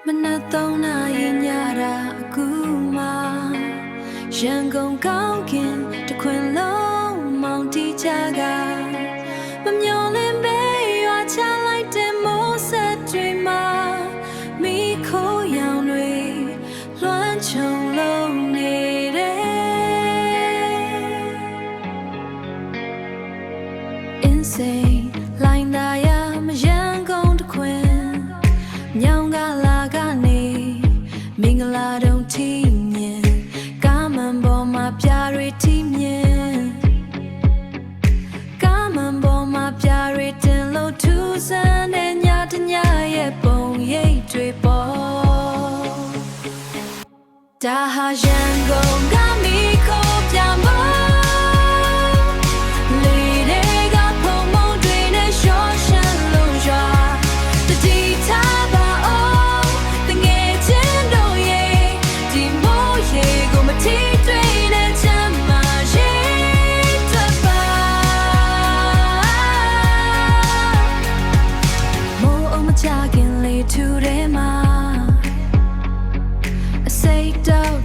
မနက်3 နာရီညတာအခုမှရန်ကုန်ကောင်းခင်တခွင်လုံးမောင်တီချကမမျော်လင့်ပဲရွာချလိုက်တဲ့မိုးဆက်တွေမှာမိခိုးရောင်တွေလွှမ်းခြုံလုံးနေတယ်Insane လိုင်းသားရမရန်ကုန်တခွင်ညောင်ကလာကနေမင်္ဂလာတုံးထိမြင်ကားမန်ပေါ်မှာပြားတွေထိမြင်ကားမန်ပေါ်မှာပြားတွေတင်လို့ထူးဆန်းတဲ့ညတညရဲ့ပုံရိပ်တွေပေါ်ဒါဟာရန်ကုန်ကမိခိုးပြမထူထဲမှာအစိတ်တော့